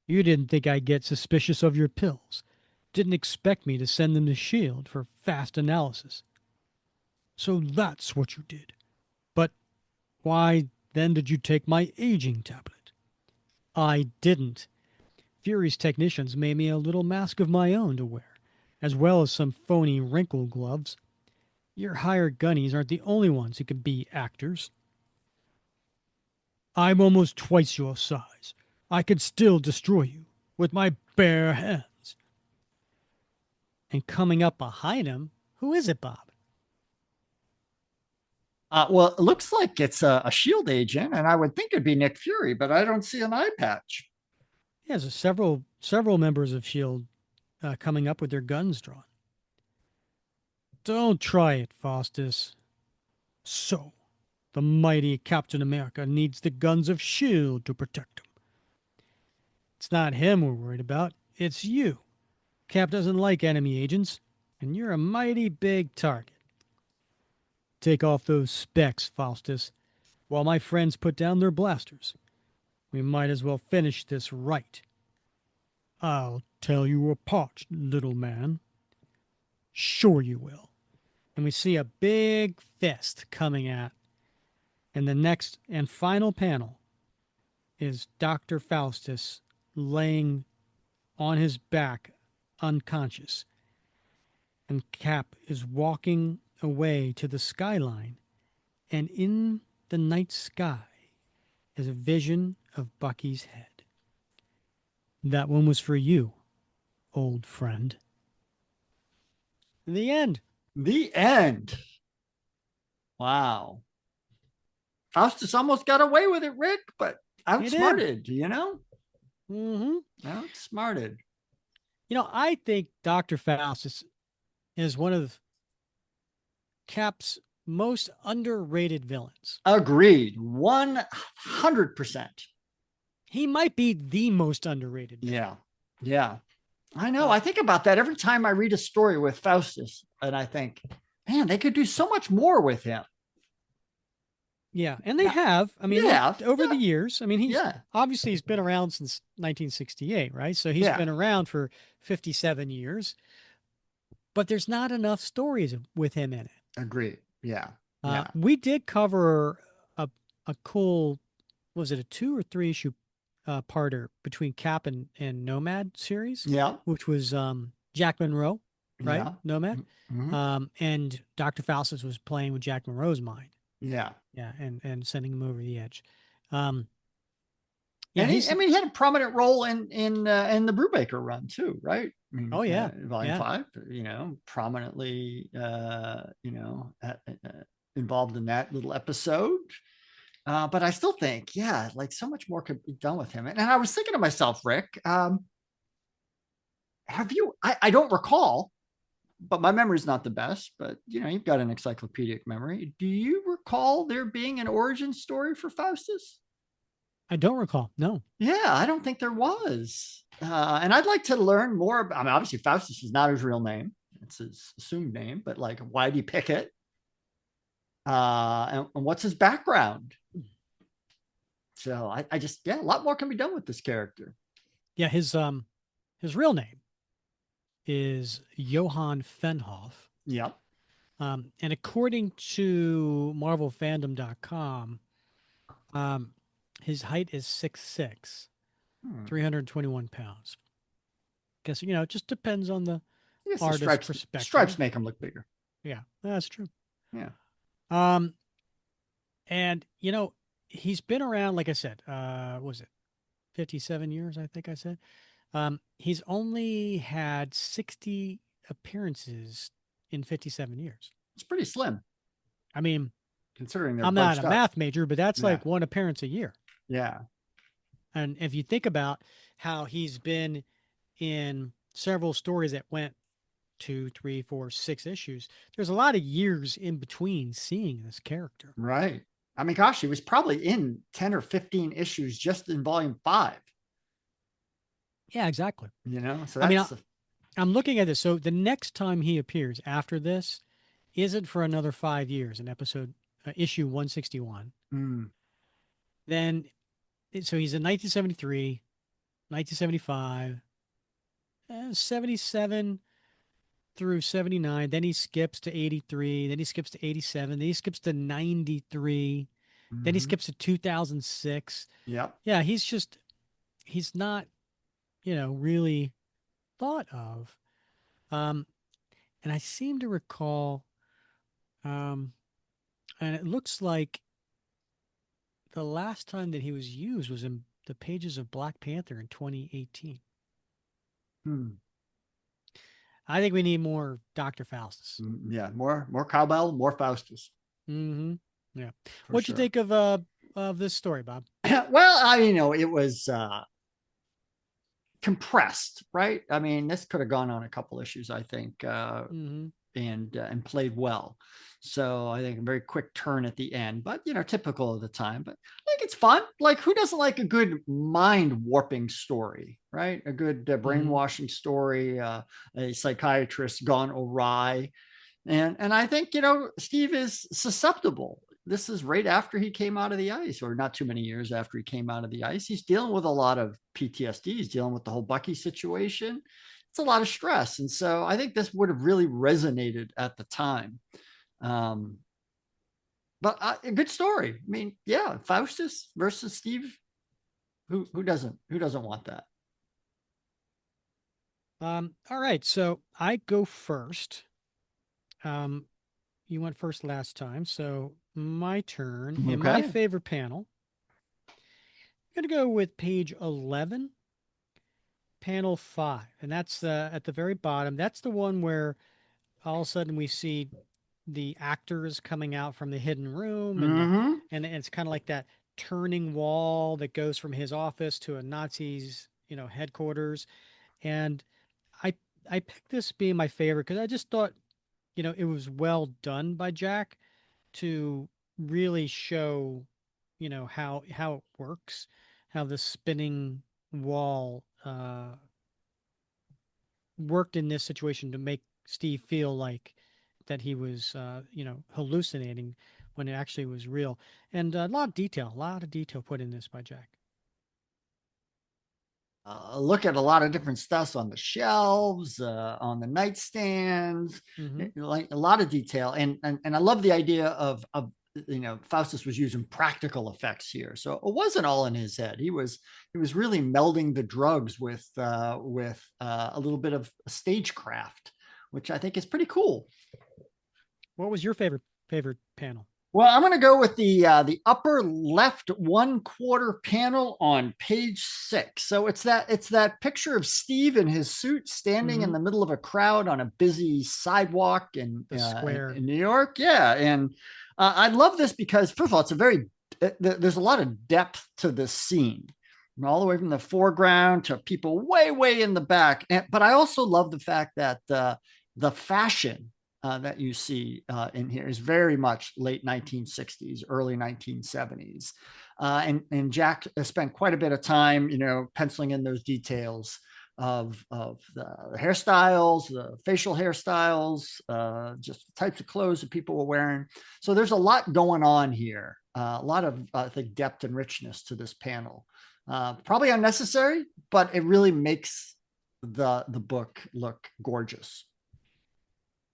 You didn't think I'd get suspicious of your pills. Didn't expect me to send them to S.H.I.E.L.D. for fast analysis. So that's what you did. But why then did you take my aging tablet? I didn't. Fury's technicians made me a little mask of my own to wear, as well as some phony wrinkle gloves. Your hired gunnies aren't the only ones who can be actors. I'm almost twice your size. I could still destroy you with my bare hands. And coming up behind him, who is it, Bob? Well, it looks like it's a Shield agent, and I would think it'd be Nick Fury, but I don't see an eye patch. Yeah, there's several members of S.H.I.E.L.D. Coming up with their guns drawn. Don't try it, Faustus. So, the mighty Captain America needs the guns of S.H.I.E.L.D. to protect him. It's not him we're worried about, it's you. Cap doesn't like enemy agents, and you're a mighty big target. Take off those specs, Faustus, while my friends put down their blasters. We might as well finish this right. I'll tell you apart, little man. Sure you will. And we see a big fist coming at. And the next and final panel is Dr. Faustus laying on his back, unconscious. And Cap is walking away to the skyline. And in the night sky is a vision of Bucky's head. That one was for you, old friend. The end. The end. Wow. Faustus almost got away with it, Rick, but outsmarted, you know? Outsmarted. You know, I think Dr. Faustus is one of Cap's most underrated villains. Agreed. 100%. He might be the most underrated villain. Yeah. Yeah. I know. I think about that every time I read a story with Faustus, and I think, man, they could do so much more with him. Yeah, and they have. I mean, over the years. I mean, he's been around since 1968, right? So he's been around for 57 years. But there's not enough stories with him in it. Agreed. Yeah. We did cover a cool, was it a 2 or 3 issue parter between Cap and Nomad series? Yeah. Which was Jack Monroe, right? Yeah. Nomad. Mm-hmm. And Dr. Faustus was playing with Jack Monroe's mind. Yeah. Yeah, and sending him over the edge. Yeah, he had a prominent role in the Brubaker run too, right? I mean, Volume 5. You know, prominently, involved in that little episode. But I still think, like so much more could be done with him. And I was thinking to myself, Rick, have you? I don't recall, but my memory is not the best. But you've got an encyclopedic memory. Do you recall there being an origin story for Faustus? I don't recall. No. Yeah, I don't think there was. And I'd like to learn more about, I mean, obviously Faustus is not his real name. It's his assumed name, but like, why did he pick it? And what's his background? So I just, a lot more can be done with this character. Yeah. His real name is Johann Fenhoff. Yep. And according to MarvelFandom.com, his height is 6'6", 321 pounds. Guess, it just depends on the artist's perspective. Stripes make him look bigger. Yeah, that's true. Yeah. And, he's been around, like I said, was it 57 years, I think I said. He's only had 60 appearances in 57 years. It's pretty slim. I mean, considering I'm not a math major, but that's like one appearance a year. Yeah. And if you think about how he's been in several stories that went 2, 3, 4, 6 issues, there's a lot of years in between seeing this character. Right. I mean, gosh, he was probably in 10 or 15 issues just in volume 5. Yeah, exactly. So that's, I'm looking at this. So the next time he appears after this isn't for another 5 years in issue 161. Then, so he's in 1973, 1975, 77 through 79. Then he skips to 83. Then he skips to 87. Then he skips to 93. Then he skips to 2006. Yep. Yeah, he's not, really thought of. And I seem to recall, and it looks like the last time that he was used was in the pages of Black Panther in 2018. I think we need more Dr. Faustus. Yeah, more cowbell, more Faustus. Yeah. What'd you think of this story, Bob? Well, it was compressed, right? I mean, this could have gone on a couple issues, I think, and played well. So I think a very quick turn at the end, but typical of the time. But I think it's fun. Like, who doesn't like a good mind warping story, right? A good brainwashing story, a psychiatrist gone awry. And I think, Steve is susceptible this is right after he came out of the ice, or not too many years after he came out of the ice. He's dealing with a lot of PTSD. He's dealing with the whole Bucky situation. It's a lot of stress. And so I think this would have really resonated at the time. Um, but a good story. I mean, yeah, Faustus versus Steve. Who doesn't want that? All right, so I go first. Um, you went first last time, so my turn. And my Okay. favorite panel, I'm gonna go with page 11, panel 5, and that's at the very bottom. That's the one where all of a sudden we see the actors coming out from the hidden room, and Mm-hmm. it's kind of like that turning wall that goes from his office to a Nazi's headquarters. And I I picked this being my favorite because I just thought it was well done by Jack to really show how it works, how the spinning wall worked in this situation to make Steve feel like that he was hallucinating when it actually was real. And a lot of detail put in this by Jack. Look at a lot of different stuff on the shelves, on the nightstands, Mm-hmm. like a lot of detail. And I love the idea of Faustus was using practical effects here, so it wasn't all in his head. He was really melding the drugs with a little bit of stagecraft, which I think is pretty cool. What was your favorite panel? Well, I'm going to go with the upper left 1/4 panel on page 6. So it's that picture of Steve in his suit standing in Mm-hmm. the middle of a crowd on a busy sidewalk The square. in New York. Yeah, and I love this because first of all, there's a lot of depth to this scene, all the way from the foreground to people way in the back. But I also love the fact that the fashion that you see in here is very much late 1960s, early 1970s. And Jack spent quite a bit of time, penciling in those details of the hairstyles, the facial hairstyles, just the types of clothes that people were wearing. So there's a lot going on here, a lot of, I think, depth and richness to this panel. Probably unnecessary, but it really makes the book look gorgeous.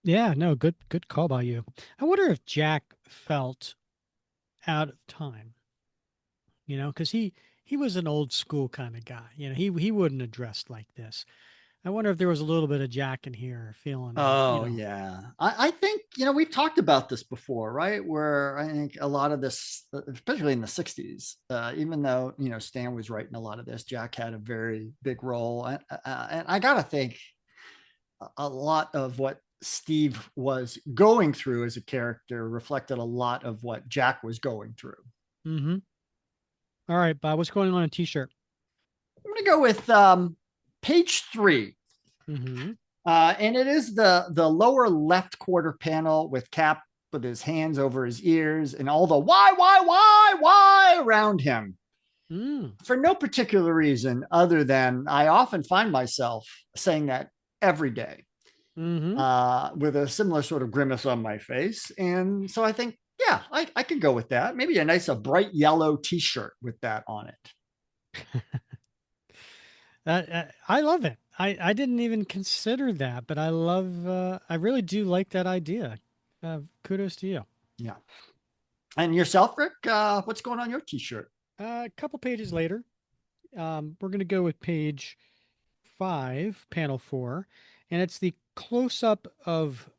Yeah, no, good call by you. I wonder if Jack felt out of time, because he was an old school kind of guy. He wouldn't have dressed like this. I wonder if there was a little bit of Jack in here feeling Oh yeah, I think we've talked about this before, right? Where I think a lot of this, especially in the '60s, even though Stan was writing a lot of this, Jack had a very big role, and I gotta think a lot of what Steve was going through as a character reflected a lot of what Jack was going through. Mm-hmm. All right, Bob, what's going on a t-shirt? I'm gonna go with page 3. Mm-hmm. And it is the lower left quarter panel with Cap with his hands over his ears and all the why around him Mm. for no particular reason other than I often find myself saying that every day Mm-hmm. with a similar sort of grimace on my face. And so I think, yeah, I could go with that. Maybe a bright yellow t-shirt with that on it. I love it. I didn't even consider that, but I really do like that idea. Kudos to you. Yeah. And yourself, Rick, what's going on your t-shirt? A couple pages later, we're going to go with page 5, panel 4, and it's the close up of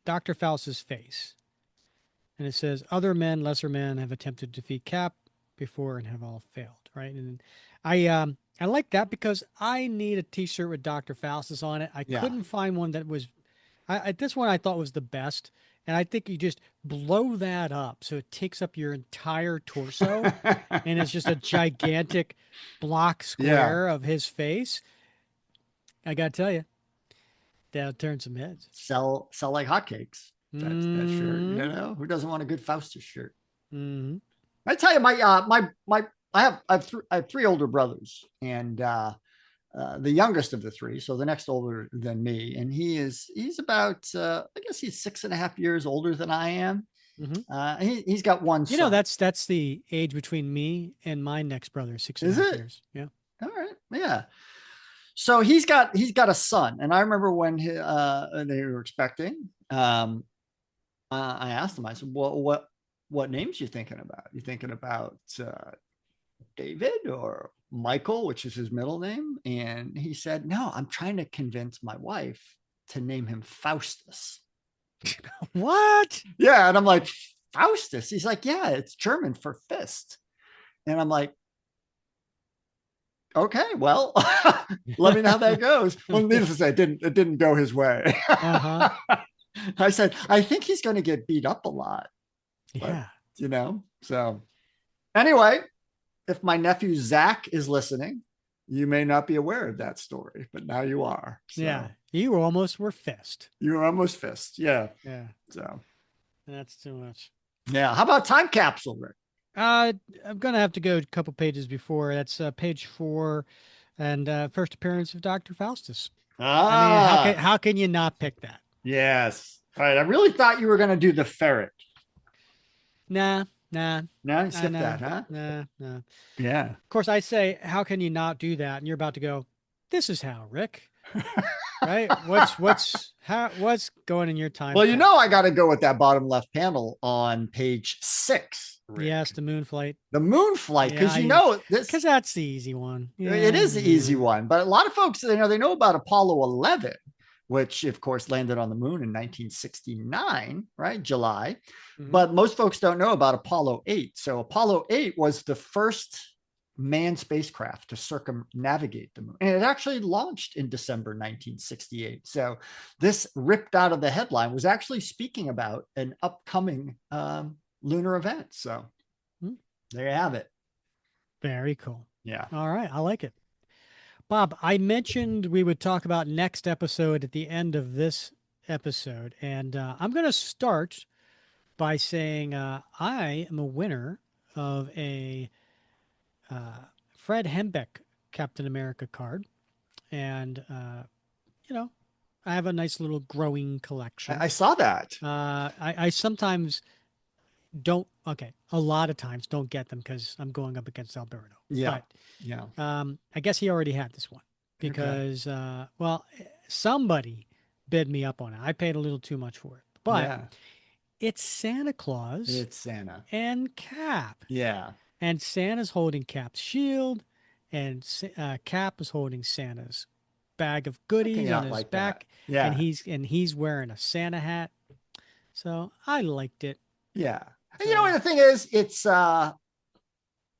Dr. Faust's face. And it says, other men, lesser men, have attempted to defeat Cap before and have all failed, right? And I like that because I need a T-shirt with Dr. Faustus on it. I Yeah. couldn't find one that was. This one I thought was the best, and I think you just blow that up so it takes up your entire torso, and it's just a gigantic block Yeah. square of his face. I gotta tell you, that'll turn some heads. Sell like hotcakes. That shirt. Mm-hmm. Who doesn't want a good Faustus shirt? Mm-hmm. I tell you, my I have 3 older brothers, and the youngest of the 3, so the next older than me, and he's about I guess he's 6.5 years older than I am. Mm-hmm. He's got one You know, son. that's the age between me and my next brother, six and a Is half it? years. Yeah. All right. Yeah. So he's got a son, and I remember when they were expecting. I asked him. I said, "Well, what names you thinking about? You thinking about David or Michael, which is his middle name?" And he said, "No, I'm trying to convince my wife to name him Faustus." What? Yeah, and I'm like, Faustus. He's like, "Yeah, it's German for fist." And I'm like, okay, well, let me know how that goes. Well, needless to say, it didn't go his way. Uh-huh. I said, I think he's going to get beat up a lot, but Yeah. so anyway, if my nephew Zach is listening, you may not be aware of that story, but now you are. Yeah. So You almost were fist. you're almost fist. Yeah. Yeah. So That's too much. yeah. How about time capsule, Rick? Uh, I'm gonna have to go a couple pages before. That's page 4, and first appearance of Doctor Faustus. I mean, Ah, how can you not pick that? yes. All right. I really thought you were going to do the ferret. Nah, nah, No, you I skipped know, that, huh? nah, nah. Of Yeah. course, I say, how can you not do that? And you're about to go. This is how, Rick. Right? What's going in your time Well, capsule? I got to go with that bottom left panel on page 6, Rick. Yes, the moon flight. The moon flight, Yeah, because this because that's the easy one. it Yeah, is the easy yeah. one, but a lot of folks they know about Apollo 11, which of course landed on the moon in 1969, right, July. Mhm. But most folks don't know about Apollo 8. So Apollo 8 was the first manned spacecraft to circumnavigate the moon, and it actually launched in December 1968. So this ripped out of the headline was actually speaking about an upcoming lunar event. So Hmm. there you have it. Very cool. Yeah. All right, I like it. Bob, I mentioned we would talk about next episode at the end of this episode, and I'm going to start by saying I am a winner of a Fred Hembeck Captain America card, and you know I have a nice little growing collection. I saw that. I sometimes don't. Okay, a lot of times don't get them because I'm going up against Alberto, Yeah. but Yeah. I guess he already had this one Okay. because, well, somebody bid me up on it. I paid a little too much for it, but Yeah. it's Santa Claus It's Santa. and Cap, Yeah. and Santa's holding Cap's shield, and Cap is holding Santa's bag of I can goodies on not his like that. back, and Yeah. he's wearing a Santa hat. So I liked it. Yeah. And So the thing is, it's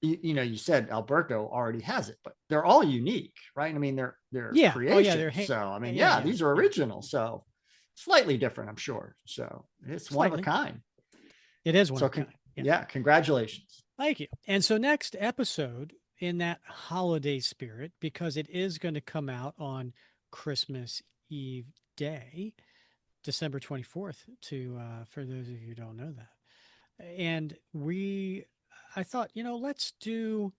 you said Alberto already has it, but they're all unique, right? I mean, they're yeah, oh yeah, creations. So I mean, yeah, yeah, yeah, these are yeah, original. So slightly different, I'm sure. So it's one of a slightly. kind. It is one So of a kind. Yeah. yeah, congratulations. Thank you. And so next episode in that holiday spirit, because it is going to come out on Christmas Eve day, December 24th, to for those of you who don't know that. And I thought, let's do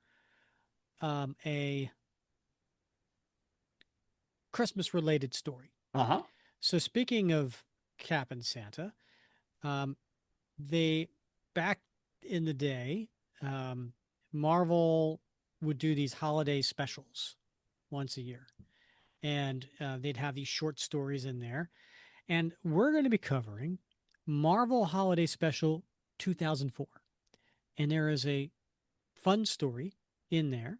a Christmas related story. Uh-huh. So speaking of Cap and Santa, um, they back in the day, um, Marvel would do these holiday specials once a year, and they'd have these short stories in there. And we're going to be covering Marvel Holiday Special 2004, and there is a fun story in there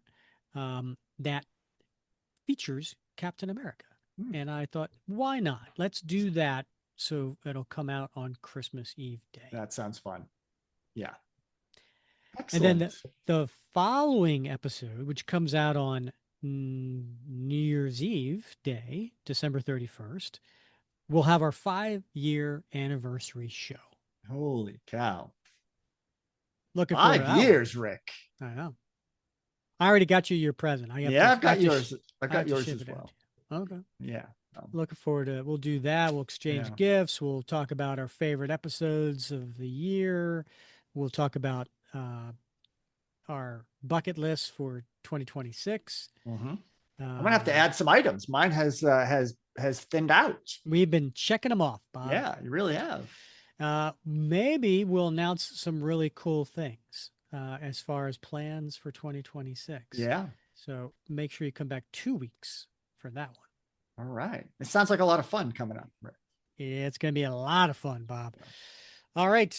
that features Captain America. Hmm. And I thought, why not? Let's do that so it'll come out on Christmas Eve day. That sounds fun. Yeah. And then Excellent. the following episode, which comes out on New Year's Eve day, December 31st, we'll have our 5-year anniversary show. Holy cow. Looking forward to Five that one. years, Rick. I know. I already got you your present. Yeah, I've I got have to, yours. I've I have got to yours ship as it out well. to you. Okay. Yeah. Looking forward to. We'll do that. We'll exchange Yeah. gifts. We'll talk about our favorite episodes of the year. We'll talk about our bucket list for 2026. Mm-hmm. I'm gonna have to Uh, add some items. Mine has thinned out. we've been checking them off, Bob. Yeah, you really have. Maybe we'll announce some really cool things as far as plans for 2026. Yeah. So make sure you come back 2 weeks for that one. All right. It sounds like a lot of fun coming up. Right. It's going to be a lot of fun, Bob. All right.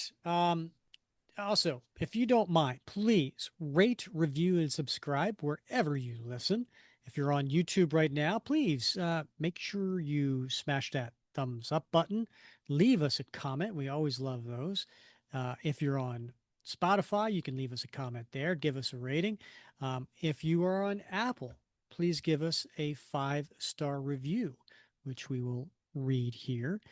Also, if you don't mind, please rate, review, and subscribe wherever you listen. If you're on YouTube right now, please make sure you smash that thumbs up button. Leave us a comment. We always love those. If you're on Spotify, you can leave us a comment there. Give us a rating. If you are on Apple, please give us a 5-star review, which we will read here.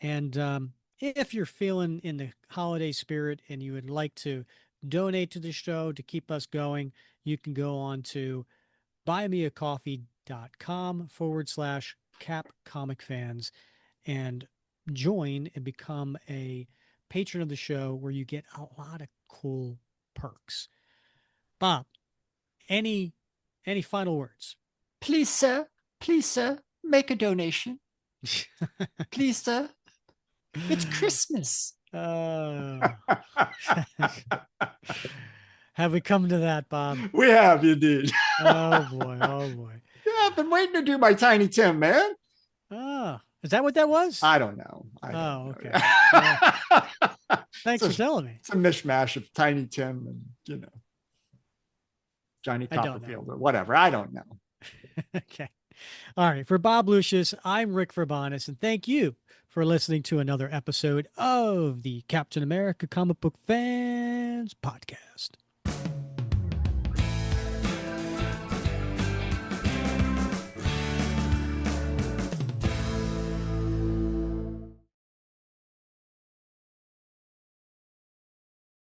And if you're feeling in the holiday spirit and you would like to donate to the show to keep us going, you can go on to buymeacoffee.com/Cap Comic Fans and join and become a patron of the show where you get a lot of cool perks. Bob, any final words? Please, sir, make a donation. Please, sir. It's Christmas. Uh, have we come to that, Bob? We have indeed. Oh boy, oh boy. Yeah, I've been waiting to do my Tiny Tim, man. Ah, is that what that was? I don't know. Oh, okay. Well, Thanks for telling me. It's a mishmash of Tiny Tim and, Johnny I don't know. Copperfield or whatever. I don't know. Okay. All right. For Bob Lucius, I'm Rick Verbanis, and thank you for listening to another episode of the Captain America Comic Book Fans Podcast.